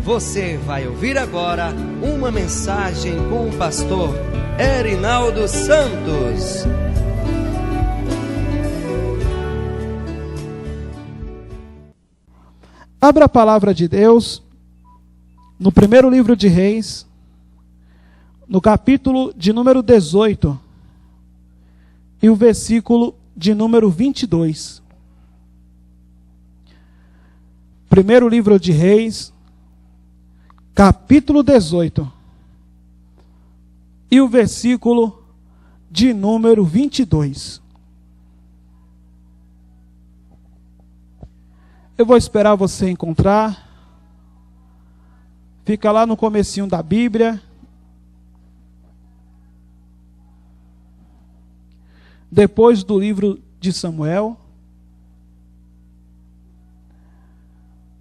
Você vai ouvir agora uma mensagem com o pastor Erinaldo Santos. Abra a palavra de Deus no primeiro livro de Reis, no capítulo de número 18 e o versículo de número 22. Primeiro livro de Reis, capítulo 18 e o versículo de número 22. Eu vou esperar você encontrar. Fica lá no comecinho da Bíblia. Depois do livro de Samuel.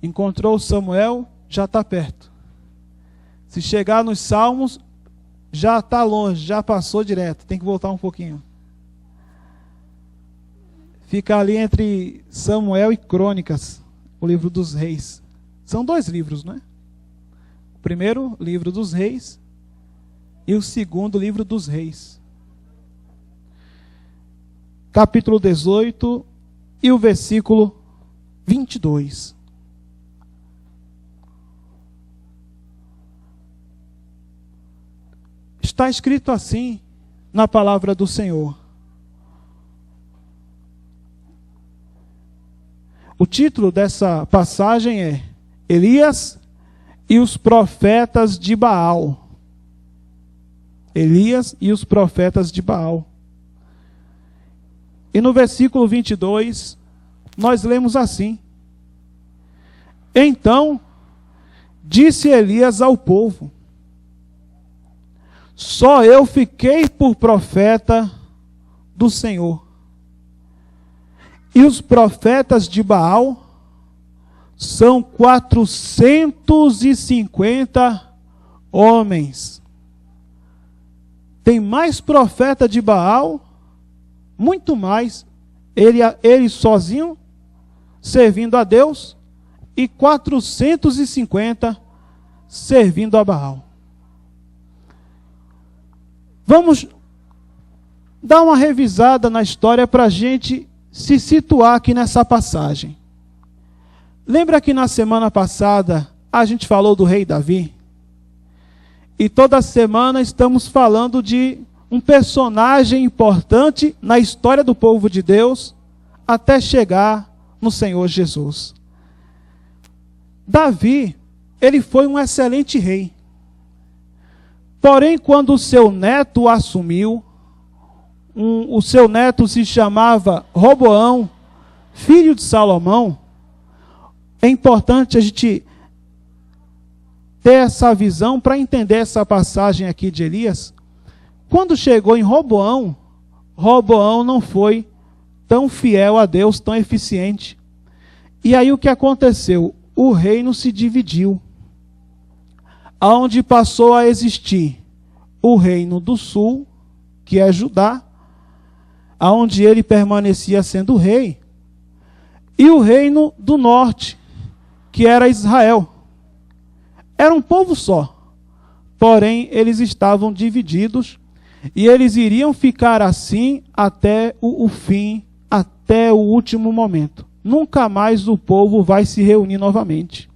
Encontrou Samuel, já está perto. Se chegar nos Salmos, já está longe, já passou direto. Tem que voltar um pouquinho. Fica ali entre Samuel e Crônicas, o livro dos reis. São dois livros, né? O primeiro, livro dos reis, e o segundo, livro dos reis. Capítulo 18 e o versículo 22. Está escrito assim na palavra do Senhor. O título dessa passagem é Elias e os profetas de Baal. Elias e os profetas de Baal. E no versículo 22, nós lemos assim: Então disse Elias ao povo: Só eu fiquei por profeta do Senhor. E os profetas de Baal são 450 homens. Tem mais profeta de Baal, muito mais. Ele sozinho, servindo a Deus, e 450 servindo a Baal. Vamos dar uma revisada na história para a gente se situar aqui nessa passagem. Lembra que na semana passada a gente falou do rei Davi? E toda semana estamos falando de um personagem importante na história do povo de Deus até chegar no Senhor Jesus. Davi, ele foi um excelente rei. Porém, quando o seu neto assumiu, o seu neto se chamava Roboão, filho de Salomão. É importante a gente ter essa visão para entender essa passagem aqui de Elias. Quando chegou em Roboão, Roboão não foi tão fiel a Deus, tão eficiente. E aí o que aconteceu? O reino se dividiu. Onde passou a existir o reino do sul, que é Judá, onde ele permanecia sendo rei, e o reino do norte, que era Israel. Era um povo só, porém eles estavam divididos, e eles iriam ficar assim até o fim, até o último momento. Nunca mais o povo vai se reunir novamente.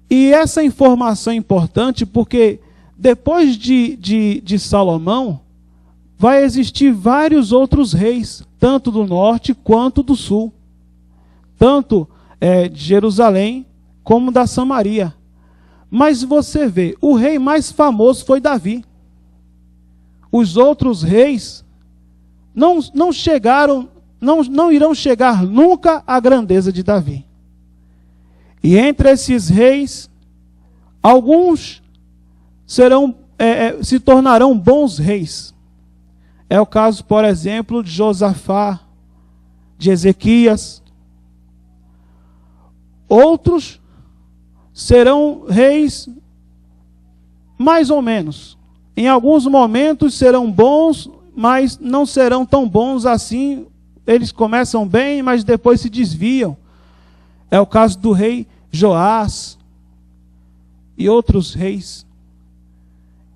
E essa informação é importante porque depois de Salomão, vai existir vários outros reis, tanto do norte quanto do sul. Tanto de Jerusalém como da Samaria. Mas você vê, o rei mais famoso foi Davi. Os outros reis não irão chegar nunca à grandeza de Davi. E entre esses reis, alguns se tornarão bons reis. É o caso, por exemplo, de Josafá, de Ezequias. Outros serão reis mais ou menos. Em alguns momentos serão bons, mas não serão tão bons assim. Eles começam bem, mas depois se desviam. É o caso do rei Joás. e outros reis.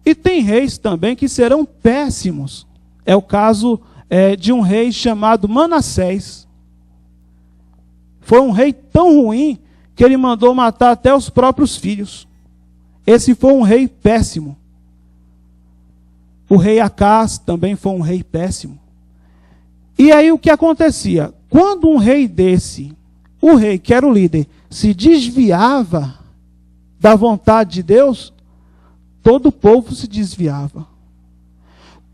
E tem reis também que serão péssimos. É o caso de um rei chamado Manassés. Foi um rei tão ruim que ele mandou matar até os próprios filhos. Esse foi um rei péssimo. O rei Acás também foi um rei péssimo. E aí o que acontecia? Quando um rei desse, o rei que era o líder, se desviava da vontade de Deus, todo o povo se desviava.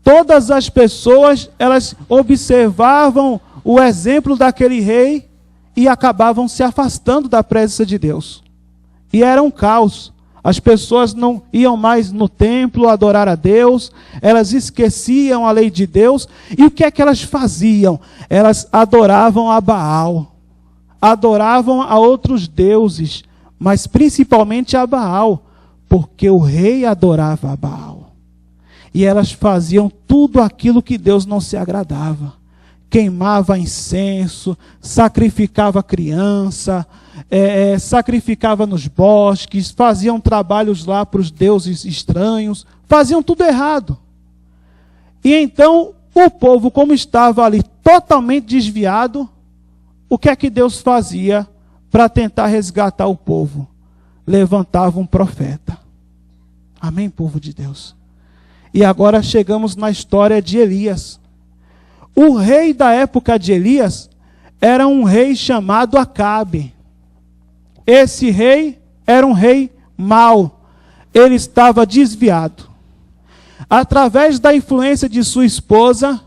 Todas as pessoas, elas observavam o exemplo daquele rei e acabavam se afastando da presença de Deus. E era um caos. As pessoas não iam mais no templo adorar a Deus, elas esqueciam a lei de Deus. E o que é que elas faziam? Elas adoravam a Baal, adoravam a outros deuses, mas principalmente a Baal, porque o rei adorava a Baal. E elas faziam tudo aquilo que Deus não se agradava. Queimava incenso, sacrificava criança, sacrificava nos bosques, faziam trabalhos lá para os deuses estranhos, faziam tudo errado. E então o povo, como estava ali totalmente desviado, o que é que Deus fazia para tentar resgatar o povo? Levantava um profeta. Amém, povo de Deus? E agora chegamos na história de Elias. O rei da época de Elias era um rei chamado Acabe. Esse rei era um rei mau. Ele estava desviado. Através da influência de sua esposa,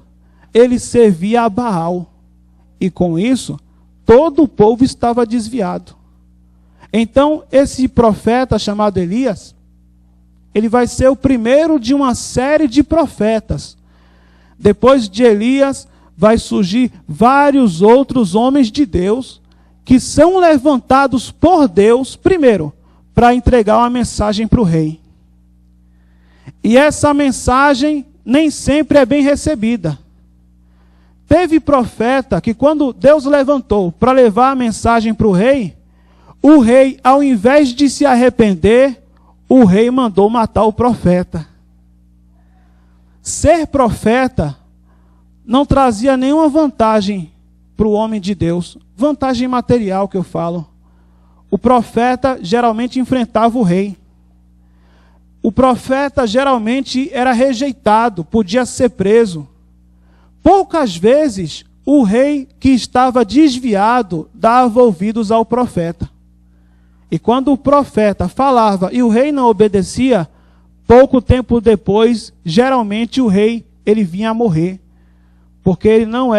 ele servia a Baal. E com isso, todo o povo estava desviado. Então, esse profeta chamado Elias, ele vai ser o primeiro de uma série de profetas. Depois de Elias, vai surgir vários outros homens de Deus que são levantados por Deus, primeiro, para entregar uma mensagem para o rei. E essa mensagem nem sempre é bem recebida. Teve profeta que quando Deus levantou para levar a mensagem para o rei, ao invés de se arrepender, o rei mandou matar o profeta. Ser profeta não trazia nenhuma vantagem para o homem de Deus. Vantagem material que eu falo. O profeta geralmente enfrentava o rei. O profeta geralmente era rejeitado, podia ser preso. Poucas vezes o rei que estava desviado dava ouvidos ao profeta. E quando o profeta falava e o rei não obedecia, pouco tempo depois, geralmente o rei ele vinha a morrer. Porque ele não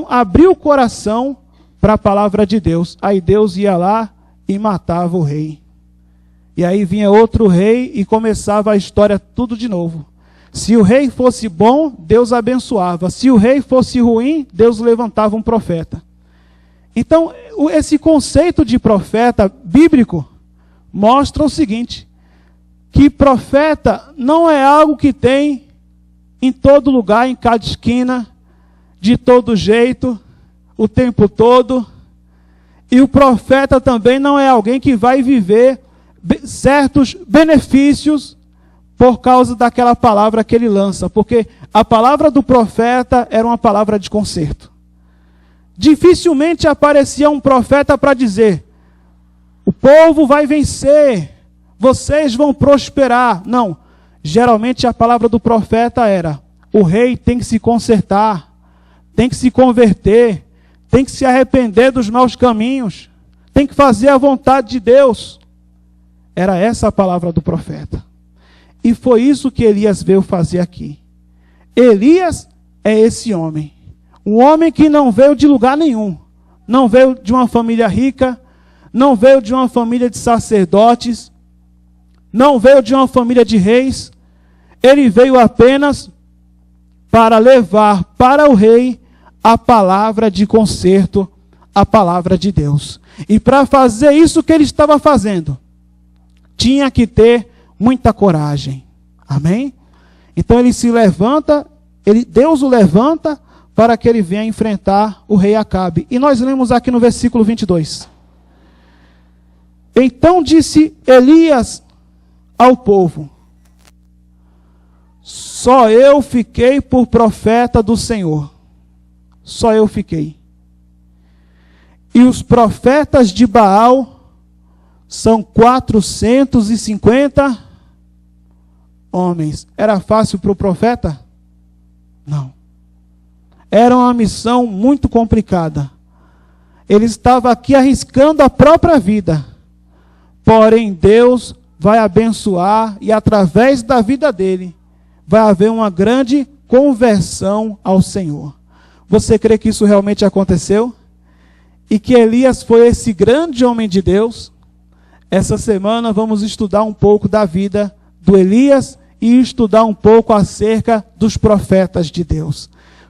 abriu o coração para a palavra de Deus. Aí Deus ia lá e matava o rei. E aí vinha outro rei e começava a história tudo de novo. Se o rei fosse bom, Deus abençoava. Se o rei fosse ruim, Deus levantava um profeta. Então, esse conceito de profeta bíblico mostra o seguinte, que profeta não é algo que tem em todo lugar, em cada esquina, de todo jeito, o tempo todo. E o profeta também não é alguém que vai viver certos benefícios por causa daquela palavra que ele lança. Porque a palavra do profeta era uma palavra de conserto. Dificilmente aparecia um profeta para dizer, o povo vai vencer, vocês vão prosperar. Não. Geralmente a palavra do profeta era, o rei tem que se consertar, tem que se converter, tem que se arrepender dos maus caminhos, tem que fazer a vontade de Deus. Era essa a palavra do profeta. E foi isso que Elias veio fazer aqui. Elias é esse homem. Um homem que não veio de lugar nenhum. Não veio de uma família rica, não veio de uma família de sacerdotes, não veio de uma família de reis. Ele veio apenas para levar para o rei a palavra de conserto, a palavra de Deus. E para fazer isso que ele estava fazendo, tinha que ter muita coragem. Amém? Então ele se levanta, Deus o levanta para que ele venha enfrentar o rei Acabe. E nós lemos aqui no versículo 22. Então disse Elias ao povo: só eu fiquei por profeta do Senhor. Só eu fiquei. E os profetas de Baal são 450 homens. Era fácil para o profeta? Não. Era uma missão muito complicada. Ele estava aqui arriscando a própria vida. Porém, Deus vai abençoar e através da vida dele vai haver uma grande conversão ao Senhor. Você crê que isso realmente aconteceu? E que Elias foi esse grande homem de Deus? Essa semana vamos estudar um pouco da vida do Elias e estudar um pouco acerca dos profetas de Deus.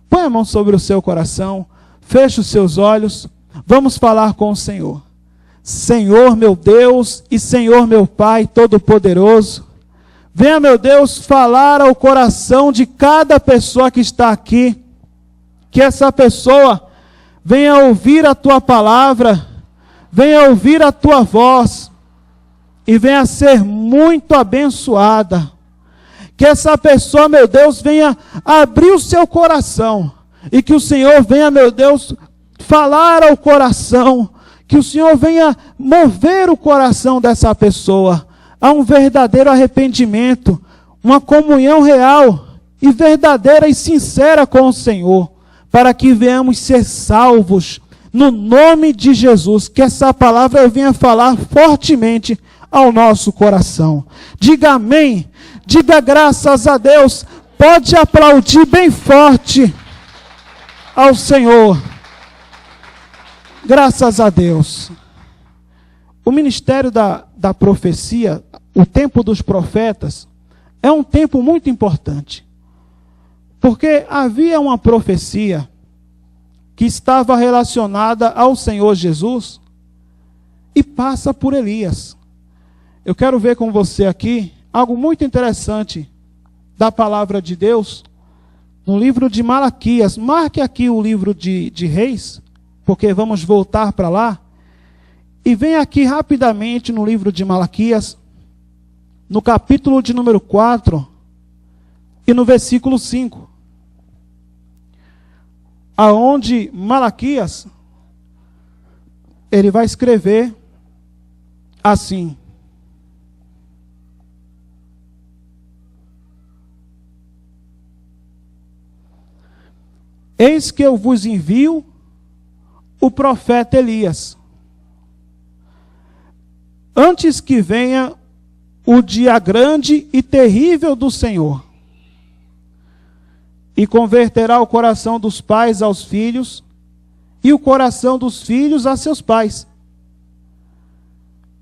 Põe a mão sobre o seu coração, feche os seus olhos, vamos falar com o Senhor. Senhor meu Deus e Senhor meu Pai Todo-Poderoso, venha, meu Deus, falar ao coração de cada pessoa que está aqui, que essa pessoa venha ouvir a Tua palavra, venha ouvir a Tua voz, e venha ser muito abençoada. Que essa pessoa, meu Deus, venha abrir o seu coração, e que o Senhor venha, meu Deus, falar ao coração, que o Senhor venha mover o coração dessa pessoa a um verdadeiro arrependimento, uma comunhão real e verdadeira e sincera com o Senhor, para que venhamos ser salvos no nome de Jesus. Que essa palavra venha falar fortemente ao nosso coração. Diga amém, diga graças a Deus, pode aplaudir bem forte ao Senhor. Graças a Deus. O ministério da profecia, o tempo dos profetas, é um tempo muito importante. Porque havia uma profecia que estava relacionada ao Senhor Jesus e passa por Elias. Eu quero ver com você aqui algo muito interessante da palavra de Deus no livro de Malaquias. Marque aqui o livro de Reis, porque vamos voltar para lá. E vem aqui rapidamente no livro de Malaquias, no capítulo de número 4 e no versículo 5. Aonde Malaquias, ele vai escrever assim: eis que eu vos envio o profeta Elias, antes que venha o dia grande e terrível do Senhor, e converterá o coração dos pais aos filhos, e o coração dos filhos a seus pais,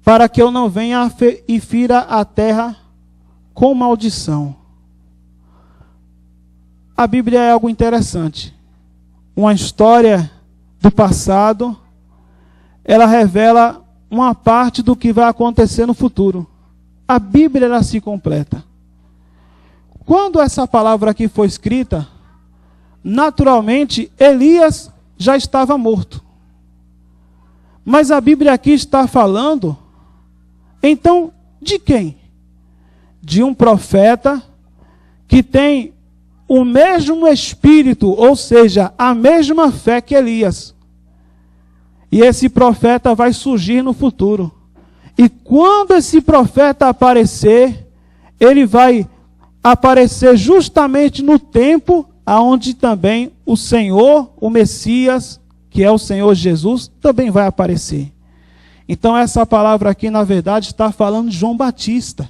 para que eu não venha e fira a terra com maldição. A Bíblia é algo interessante. Uma história do passado, ela revela uma parte do que vai acontecer no futuro. A Bíblia, ela se completa. Quando essa palavra aqui foi escrita, naturalmente Elias já estava morto. Mas a Bíblia aqui está falando, então, de quem? De um profeta que tem o mesmo espírito, ou seja, a mesma fé que Elias. E esse profeta vai surgir no futuro. E quando esse profeta aparecer, ele vai aparecer justamente no tempo aonde também o Senhor, o Messias, que é o Senhor Jesus, também vai aparecer. Então essa palavra aqui, na verdade, está falando de João Batista.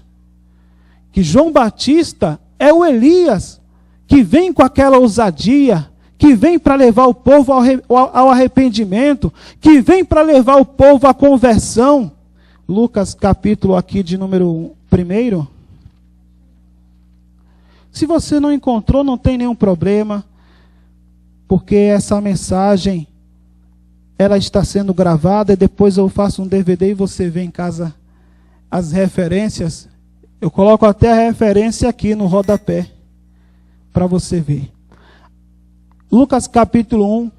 Que João Batista é o Elias, que vem com aquela ousadia, que vem para levar o povo ao arrependimento, que vem para levar o povo à conversão. Lucas capítulo aqui de número 1. Se você não encontrou, não tem nenhum problema, porque essa mensagem, ela está sendo gravada, e depois eu faço um DVD e você vê em casa as referências. Eu coloco até a referência aqui no rodapé, para você ver. Lucas capítulo 1,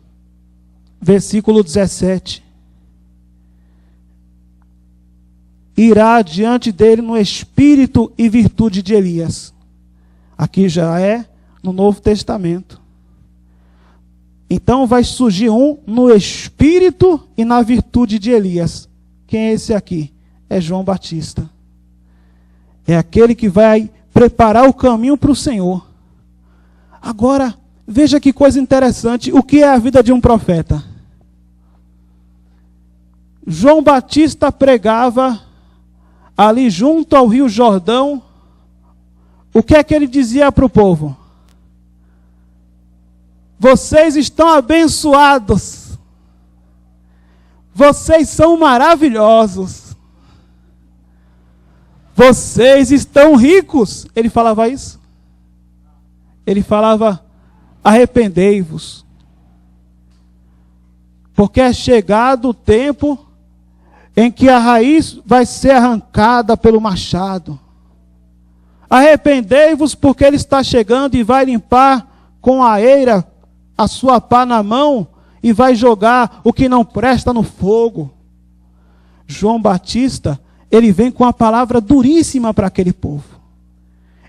versículo 17. irá diante dele no espírito e virtude de Elias. Aqui já é no Novo Testamento. Então vai surgir um no espírito e na virtude de Elias. Quem é esse aqui? É João Batista. É aquele que vai preparar o caminho para o Senhor. Agora, veja que coisa interessante. O que é a vida de um profeta? João Batista pregava ali junto ao Rio Jordão. O que é que ele dizia para o povo? Vocês estão abençoados. Vocês são maravilhosos. Vocês estão ricos. Ele falava isso? Ele falava, arrependei-vos. Porque é chegado o tempo em que a raiz vai ser arrancada pelo machado. Arrependei-vos porque ele está chegando e vai limpar com a eira a sua pá na mão e vai jogar o que não presta no fogo. João Batista, ele vem com uma palavra duríssima para aquele povo.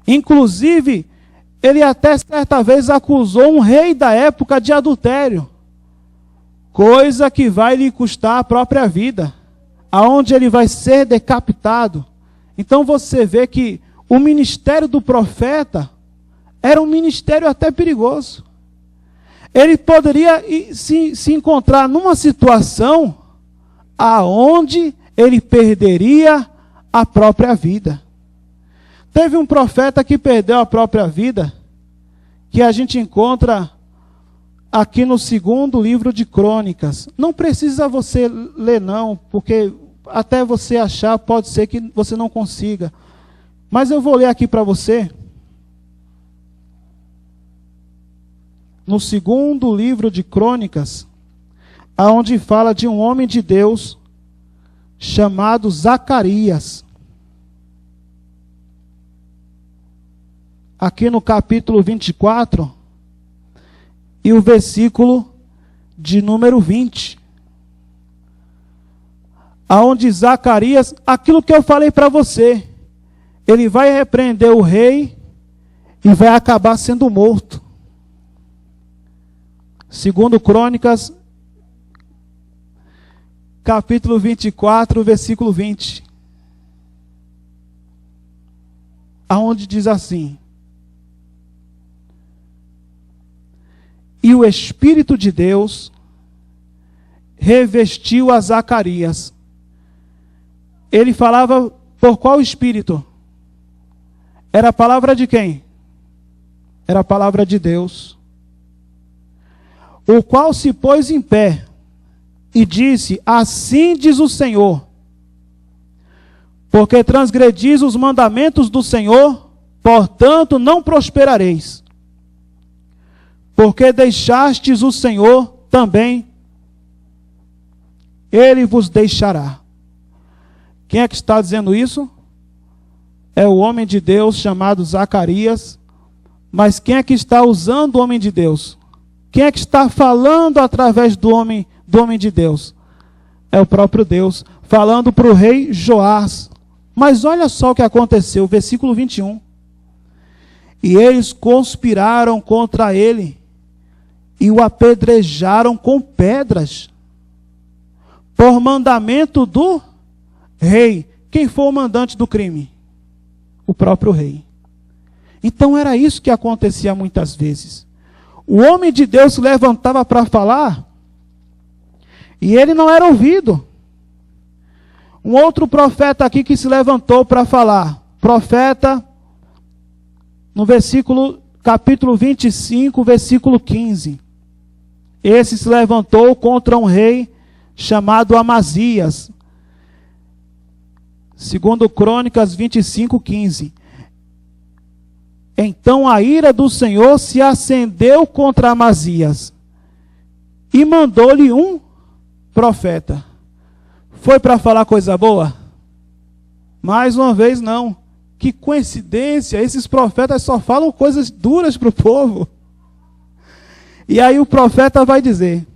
Inclusive, ele até certa vez acusou um rei da época de adultério. Coisa que vai lhe custar a própria vida. Aonde ele vai ser decapitado. Então você vê que o ministério do profeta era um ministério até perigoso. Ele poderia se encontrar numa situação aonde ele perderia a própria vida. Teve um profeta que perdeu a própria vida, que a gente encontra aqui no 2º livro de Crônicas. Não precisa você ler não, porque até você achar, pode ser que você não consiga. Mas eu vou ler aqui para você. No 2º livro de Crônicas, aonde fala de um homem de Deus chamado Zacarias. Aqui no capítulo 24, e o versículo de número 20. Aonde Zacarias, aquilo que eu falei para você, ele vai repreender o rei e vai acabar sendo morto. 2 Crônicas, capítulo 24, versículo 20. Aonde diz assim: e o Espírito de Deus revestiu a Zacarias. Ele falava por qual Espírito? Era a palavra de quem? Era a palavra de Deus. O qual se pôs em pé e disse: assim diz o Senhor, porque transgredis os mandamentos do Senhor, portanto não prosperareis. Porque deixastes o Senhor, também Ele vos deixará. Quem é que está dizendo isso? É o homem de Deus chamado Zacarias. Mas quem é que está usando o homem de Deus? Quem é que está falando através do homem de Deus? É o próprio Deus, falando para o rei Joás. Mas olha só o que aconteceu, versículo 21. E eles conspiraram contra ele e o apedrejaram com pedras, por mandamento do rei. Quem foi o mandante do crime? O próprio rei. Então era isso que acontecia muitas vezes. O homem de Deus se levantava para falar e ele não era ouvido. Um outro profeta aqui que se levantou para falar, profeta, no capítulo 25, versículo 15. Esse se levantou contra um rei chamado Amazias. 2 Crônicas 25, 15. Então a ira do Senhor se acendeu contra Amazias e mandou-lhe um profeta. Foi para falar coisa boa? Mais uma vez não. Que coincidência, esses profetas só falam coisas duras para o povo. E aí o profeta vai dizer: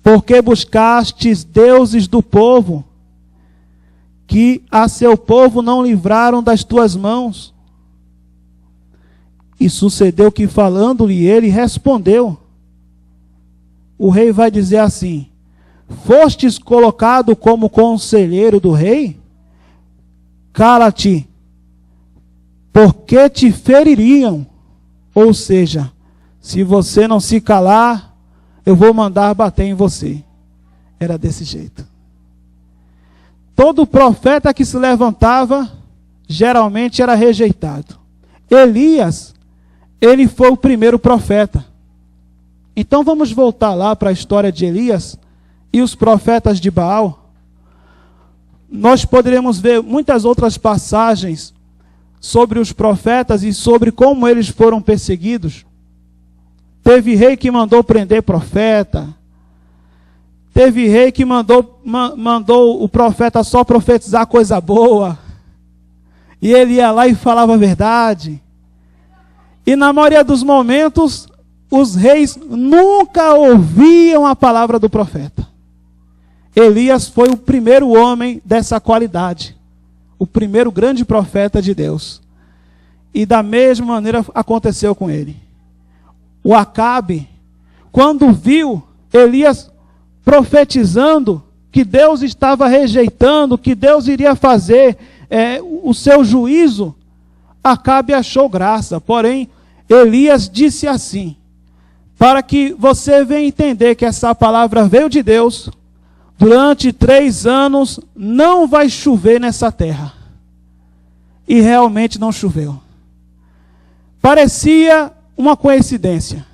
porque buscastes deuses do povo, que a seu povo não livraram das tuas mãos? E sucedeu que, falando-lhe ele, respondeu. O rei vai dizer assim: fostes colocado como conselheiro do rei? Cala-te, porque te feririam. Ou seja, se você não se calar, eu vou mandar bater em você. Era desse jeito. Todo profeta que se levantava, geralmente era rejeitado. Elias, ele foi o primeiro profeta. Então vamos voltar lá para a história de Elias e os profetas de Baal. Nós poderíamos ver muitas outras passagens sobre os profetas e sobre como eles foram perseguidos. Teve rei que mandou prender profeta. Teve rei que mandou o profeta só profetizar coisa boa. E ele ia lá e falava a verdade. E na maioria dos momentos, os reis nunca ouviam a palavra do profeta. Elias foi o primeiro homem dessa qualidade. O primeiro grande profeta de Deus. E da mesma maneira aconteceu com ele. O Acabe, quando viu Elias profetizando que Deus estava rejeitando, que Deus iria fazer o seu juízo, Acabe achou graça. Porém, Elias disse assim: para que você venha entender que essa palavra veio de Deus, durante 3 anos não vai chover nessa terra. E realmente não choveu. Parecia uma coincidência.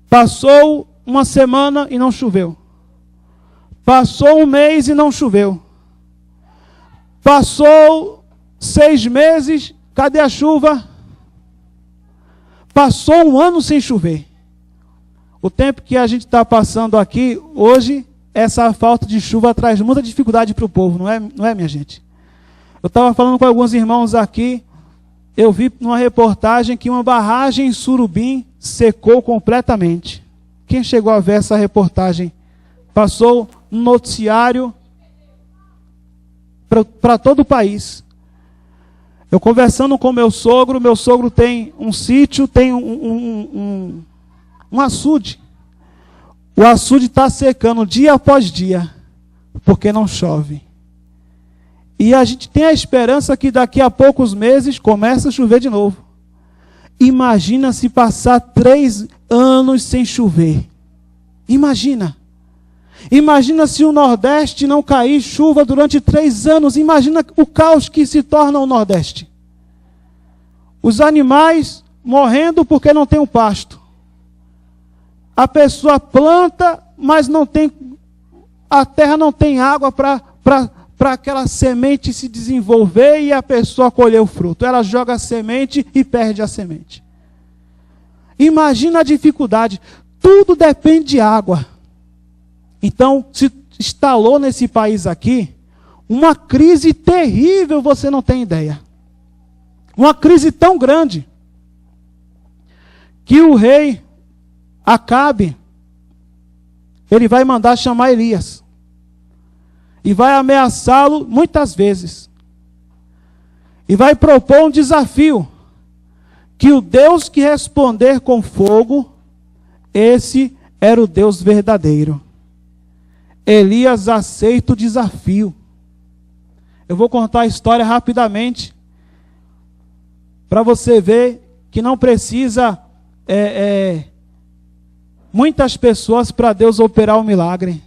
Passou uma semana e não choveu. Passou um mês e não choveu. Passou 6 meses, cadê a chuva? Passou um ano sem chover. O tempo que a gente está passando aqui, hoje, essa falta de chuva traz muita dificuldade para o povo, não é, minha gente? Eu estava falando com alguns irmãos aqui, eu vi numa reportagem que uma barragem em Surubim secou completamente. Quem chegou a ver essa reportagem? Passou no noticiário para todo o país. Eu conversando com meu sogro tem um sítio, tem um açude. O açude está secando dia após dia, porque não chove. E a gente tem a esperança que daqui a poucos meses comece a chover de novo. Imagina se passar 3 anos sem chover. Imagina. Imagina se o Nordeste não cair chuva durante 3 anos. Imagina o caos que se torna o Nordeste. Os animais morrendo porque não tem o pasto. A pessoa planta, mas não tem, a terra não tem água para aquela semente se desenvolver e a pessoa colher o fruto. Ela joga a semente e perde a semente. Imagina a dificuldade. Tudo depende de água. Então, se instalou nesse país aqui uma crise terrível, você não tem ideia. Uma crise tão grande que o rei Acabe, ele vai mandar chamar Elias. E vai ameaçá-lo muitas vezes. E vai propor um desafio. Que o Deus que responder com fogo, esse era o Deus verdadeiro. Elias aceita o desafio. Eu vou contar a história rapidamente. Para você ver que não precisa muitas pessoas para Deus operar o milagre.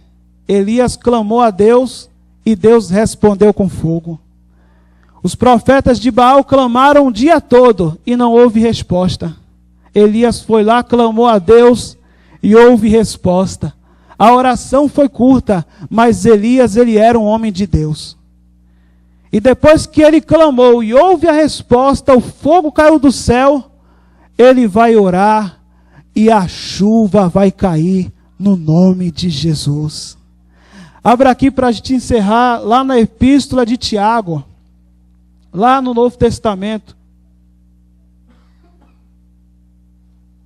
Elias clamou a Deus e Deus respondeu com fogo. Os profetas de Baal clamaram o dia todo e não houve resposta. Elias foi lá, clamou a Deus e houve resposta. A oração foi curta, mas Elias, ele era um homem de Deus. E depois que ele clamou e houve a resposta, o fogo caiu do céu, ele vai orar e a chuva vai cair no nome de Jesus. Abra aqui para a gente encerrar lá na Epístola de Tiago, lá no Novo Testamento.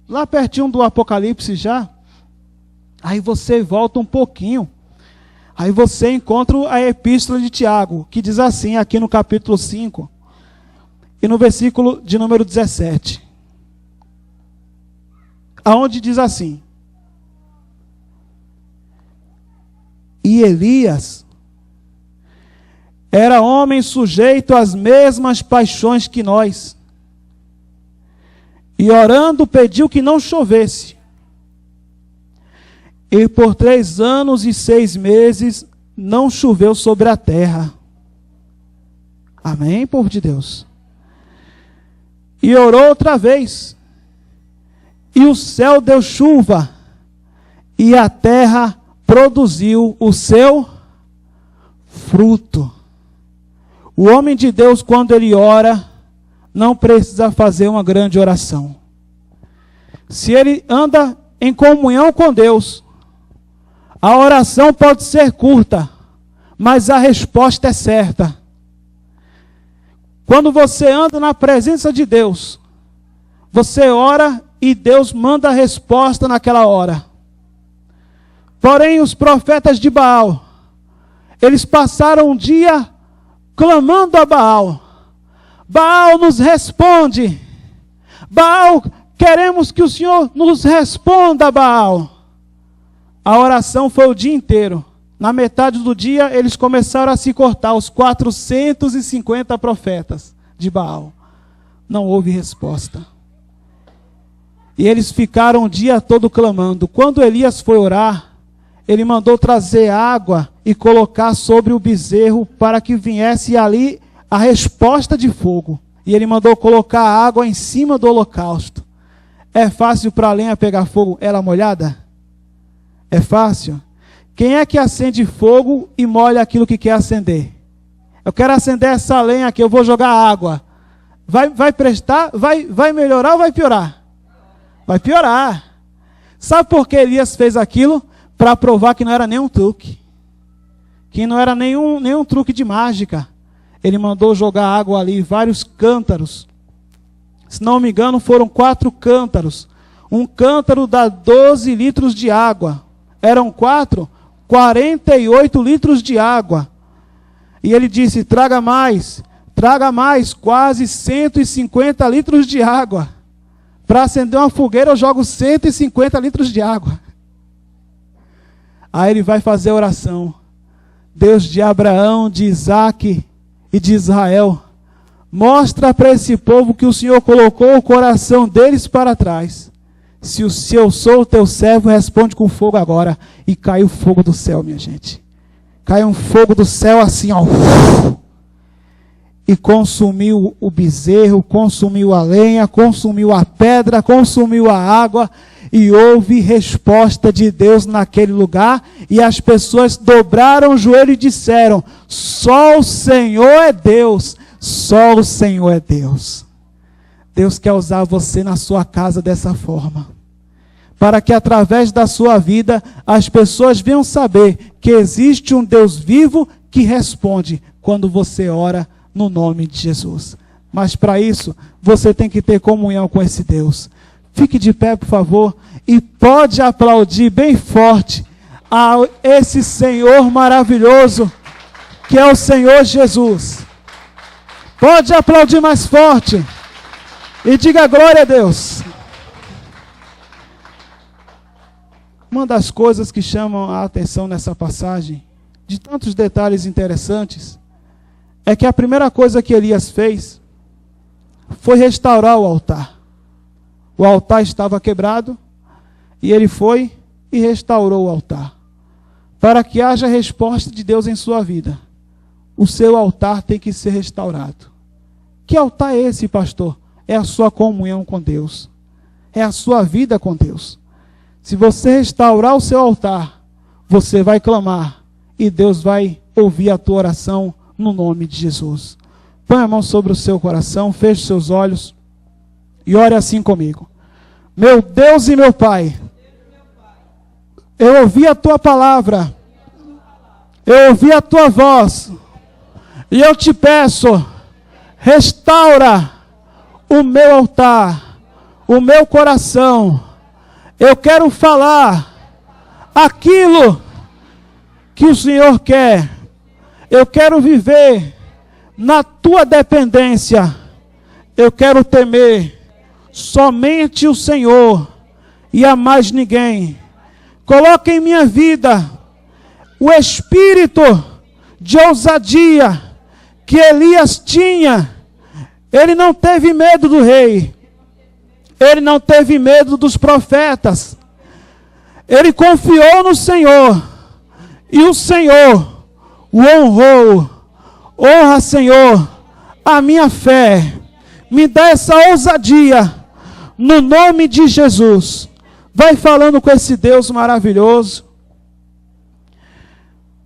Lá pertinho do Apocalipse já. Aí você volta um pouquinho. Aí você encontra a epístola de Tiago, que diz assim, aqui no capítulo 5, e no versículo de número 17. Aonde diz assim: e Elias era homem sujeito às mesmas paixões que nós, e orando pediu que não chovesse. E por 3 anos e 6 meses não choveu sobre a terra. Amém, povo de Deus? E orou outra vez, e o céu deu chuva, e a terra produziu o seu fruto. O homem de Deus, quando ele ora, não precisa fazer uma grande oração. Se ele anda em comunhão com Deus, a oração pode ser curta, mas a resposta é certa. Quando você anda na presença de Deus, você ora e Deus manda a resposta naquela hora. Porém, os profetas de Baal, eles passaram um dia clamando a Baal. Baal, nos responde. Baal, queremos que o Senhor nos responda, Baal. A oração foi o dia inteiro. Na metade do dia, eles começaram a se cortar, os 450 profetas de Baal. Não houve resposta. E eles ficaram o dia todo clamando. Quando Elias foi orar, ele mandou trazer água e colocar sobre o bezerro para que viesse ali a resposta de fogo. E ele mandou colocar água em cima do holocausto. É fácil para a lenha pegar fogo, ela molhada? É fácil? Quem é que acende fogo e molha aquilo que quer acender? Eu quero acender essa lenha aqui, eu vou jogar água. Vai prestar? Vai melhorar ou vai piorar? Vai piorar. Sabe por que Elias fez aquilo? Para provar que não era nenhum truque. Que não era nenhum truque de mágica. Ele mandou jogar água ali, vários cântaros. Se não me engano, foram 4 cântaros. Um cântaro dá 12 litros de água. Eram 4, 48 litros de água. E ele disse, traga mais, quase 150 litros de água. Para acender uma fogueira eu jogo 150 litros de água. Aí ele vai fazer a oração. Deus de Abraão, de Isaac e de Israel, mostra para esse povo que o Senhor colocou o coração deles para trás. Se eu sou o teu servo, responde com fogo agora. E caiu fogo do céu, minha gente. Caiu um fogo do céu assim, ó. E consumiu o bezerro, consumiu a lenha, consumiu a pedra, consumiu a água. E houve resposta de Deus naquele lugar. E as pessoas dobraram o joelho e disseram, só o Senhor é Deus. Só o Senhor é Deus. Deus quer usar você na sua casa dessa forma. Para que através da sua vida as pessoas venham saber que existe um Deus vivo que responde quando você ora no nome de Jesus. Mas para isso, você tem que ter comunhão com esse Deus. Fique de pé, por favor, e pode aplaudir bem forte a esse Senhor maravilhoso, que é o Senhor Jesus. Pode aplaudir mais forte e diga glória a Deus. Uma das coisas que chamam a atenção nessa passagem, de tantos detalhes interessantes, é que a primeira coisa que Elias fez foi restaurar o altar. O altar estava quebrado e ele foi e restaurou o altar. Para que haja resposta de Deus em sua vida, o seu altar tem que ser restaurado. Que altar é esse, pastor? É a sua comunhão com Deus. É a sua vida com Deus. Se você restaurar o seu altar, você vai clamar e Deus vai ouvir a tua oração no nome de Jesus. Põe a mão sobre o seu coração, feche seus olhos e ore assim comigo. Meu Deus e meu Pai, eu ouvi a tua palavra, eu ouvi a tua voz e eu te peço, restaura o meu altar, o meu coração. Eu quero falar aquilo que o Senhor quer. Eu quero viver na tua dependência. Eu quero temer somente o Senhor e a mais ninguém. Coloque em minha vida o espírito de ousadia que Elias tinha. Ele não teve medo do rei. Ele não teve medo dos profetas. Ele confiou no Senhor. E o Senhor o honrou. Honra, Senhor, a minha fé. Me dá essa ousadia. No nome de Jesus. Vai falando com esse Deus maravilhoso.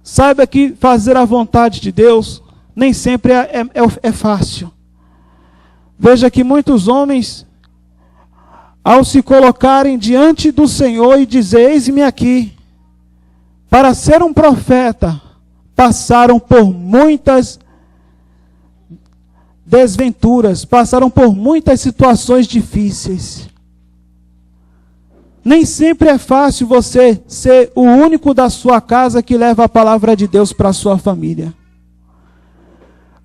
Saiba que fazer a vontade de Deus nem sempre é fácil. Veja que muitos homens, ao se colocarem diante do Senhor e dizer, eis-me aqui, para ser um profeta, passaram por muitas desventuras, passaram por muitas situações difíceis. Nem sempre é fácil você ser o único da sua casa que leva a palavra de Deus para a sua família.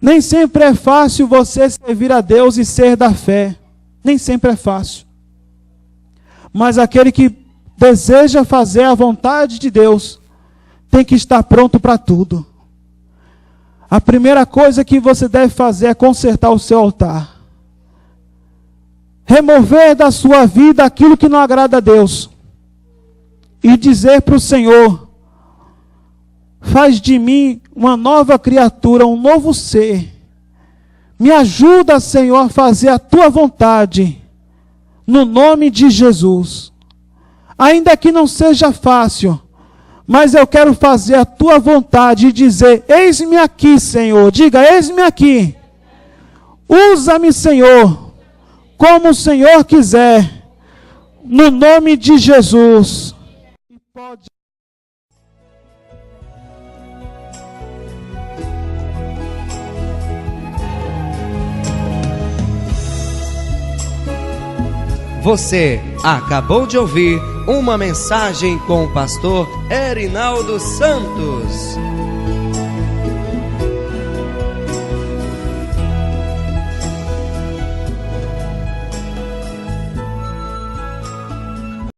Nem sempre é fácil você servir a Deus e ser da fé. Nem sempre é fácil. Mas aquele que deseja fazer a vontade de Deus tem que estar pronto para tudo. A primeira coisa que você deve fazer é consertar o seu altar. Remover da sua vida aquilo que não agrada a Deus. E dizer para o Senhor, faz de mim uma nova criatura, um novo ser. Me ajuda, Senhor, a fazer a tua vontade. No nome de Jesus. Ainda que não seja fácil, mas eu quero fazer a tua vontade e dizer, eis-me aqui, Senhor. Diga, eis-me aqui. Usa-me, Senhor, como o Senhor quiser, no nome de Jesus. Você acabou de ouvir uma mensagem com o pastor Erinaldo Santos.